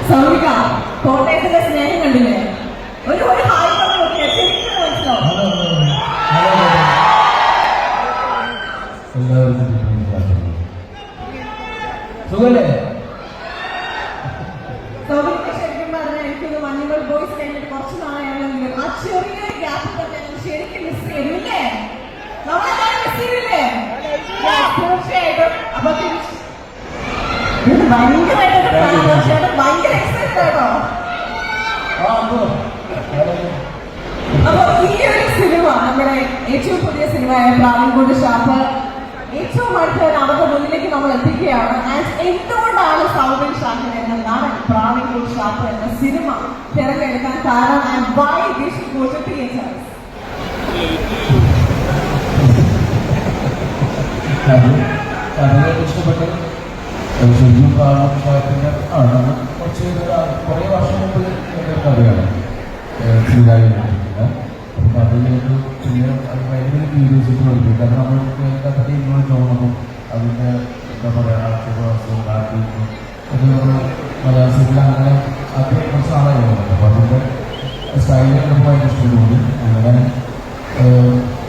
സൗമിക കോട്ടയത്തിന്റെ സ്നേഹം കണ്ടില്ലേ? ഒരു ഹായ് പറഞ്ഞു നോക്കിയാൽ ശരിക്കും മനസ്സിലാവും. സൗമിക ശരിക്കും പറഞ്ഞാൽ എനിക്കൊന്ന് മഞ്ഞുമൽ ബോയ്സ് കഴിഞ്ഞിട്ട് കുറച്ച് നാളെയാണെങ്കിലും ആ ചെറിയൊരു ഗ്യാപ്പ് തന്നെ ശരിക്കും മിസ് ചെയ്തില്ലേ? നമ്മളെല്ലാവരും മിസ് ചെയ്തില്ലേ? തീർച്ചയായിട്ടും. അപ്പൊ ഭയങ്കരമായിട്ട് ഭയങ്കര എക്സൈറ്റഡ് ആയിട്ടോ. അപ്പൊ ഈ ഒരു സിനിമ നമ്മുടെ ഏറ്റവും പുതിയ സിനിമയായ പ്രാവിൻകൂട് ഷാപ്പ് ഏറ്റവും അടുത്ത അവരുടെ മുന്നിലേക്ക് നമ്മൾ എത്തിക്കുകയാണ്. എന്തുകൊണ്ടാണ് സൗബിൻ ഷാഹിർ എന്ന നടൻ പ്രാവിൻകൂട് ഷാപ്പ് എന്ന സിനിമ തിരഞ്ഞെടുക്കാൻ കാരണം? And why this should go to theatres? ഇഷ്ടപ്പെട്ടു. ശരിക്കും പ്രാവിൻകൂട് ആണ് കുറച്ച് കുറേ വർഷം മുമ്പ് എൻ്റെ കഥയാണ് ശ്രീരായി. അപ്പം അതിലേക്ക് പിന്നെ ഭയങ്കര ക്യൂരിയോസിറ്റി കൊടുക്കും. കാരണം നമ്മൾ കഥ ഇങ്ങോട്ട് തോന്നുന്നു അതിൻ്റെ എന്താ പറയുക അത് നമ്മൾ മലയാള സിനിമ അങ്ങനെ അത് കുറച്ച് ആളായി പോകുന്നുണ്ട്. അപ്പോൾ അതിൻ്റെ സ്റ്റൈലൊക്കെ ഭയങ്കര ഇഷ്ടപ്പെട്ടു. അങ്ങനെ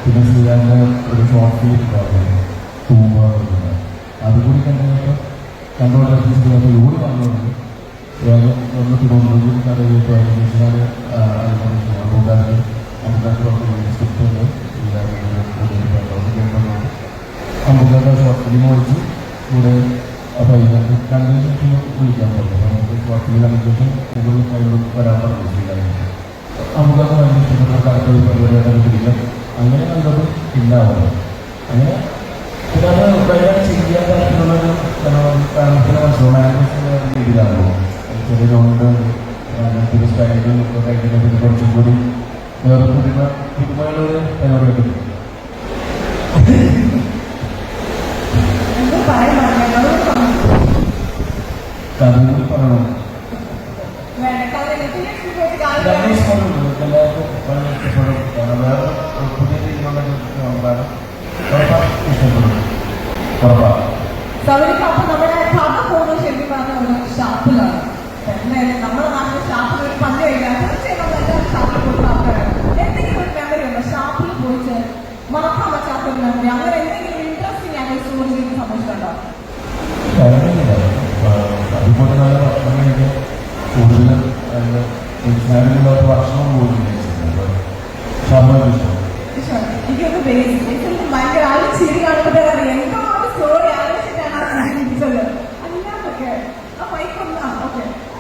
പിന്നെ ശ്രീരാജിൻ്റെ ഒരു ഷോർട്ട് ഫിലിം ഉണ്ടായിരുന്നു തൂമ അതുകൂടി കണ്ടപ്പോൾ കണ്ടുകൊണ്ടിരിക്കുന്നത് കൂടി വന്നുകൊണ്ട് തിരുവനന്തപുരം കഥ അനുഭവിച്ചാൽ അമ്പുകാരുടെ ഷോർട്ട് ഫിലിം ഓടിച്ച് കൂടെ അപ്പോൾ കണ്ടതിന് വിളിക്കാൻ പറ്റും. നമുക്ക് ഷോർട്ട് ഫിലിം കണ്ടതിന് കൂടുതൽ കൈകൊണ്ട് വരാൻ പറഞ്ഞു ശ്രീകാര്യം. അമ്പുകാർക്ക് ഭയങ്കര ഇഷ്ടപ്പെട്ട കാലത്ത് പരിപാടിയായിട്ട് പിടിക്കുക. അങ്ങനെ കണ്ടത് ഇല്ലാവുന്നത്. അങ്ങനെ ഇതാണ് ഭയങ്കര ചെയ്യാൻ താല്പര്യമുള്ളൊരു കാരണത്തിന് മനസ്സിലാവുന്ന രീതിയിലാകുമോ ചെറിയ കൊണ്ട് പിന്നെ സ്റ്റൈലും കഴിഞ്ഞ പിന്നെ കുറച്ചും കൂടി വേറെ പുതുമകളൊരു പരിപാടി കിട്ടും. കഥകൾ പറയണം. എല്ലാവർക്കും വളരെ ഇഷ്ടപ്പെടും. വേറെ പുതിയ രീതിയിലുള്ള ഇഷ്ടപ്പെടും ഉറപ്പാണ്. നമ്മുടെ കഥ പോകുന്നത് ശരിക്കും പറഞ്ഞ ഒരു ഷാപ്പിലാണ്. നമ്മുടെ നാട്ടിൽ ഷാപ്പിൽ ഒരു പല്ല് കഴിക്കാൻ തീർച്ചയായും നമ്മളെല്ലാവരും ഷാപ്പിൽ പോയിട്ട് ആൾക്കാരാണ്. എന്തെങ്കിലും ഒരു മെമ്മറി ഉണ്ടോ ഷാപ്പിൽ പോയിട്ട് മറക്കാൻ പറ്റാത്ത ഒരു മെമ്മറി? അങ്ങനെ എന്തെങ്കിലും ഇൻട്രസ്റ്റിംഗ് ആയ സ്റ്റോറി സംഭവിച്ചിട്ടുണ്ടോ? അതുപോലെ നല്ല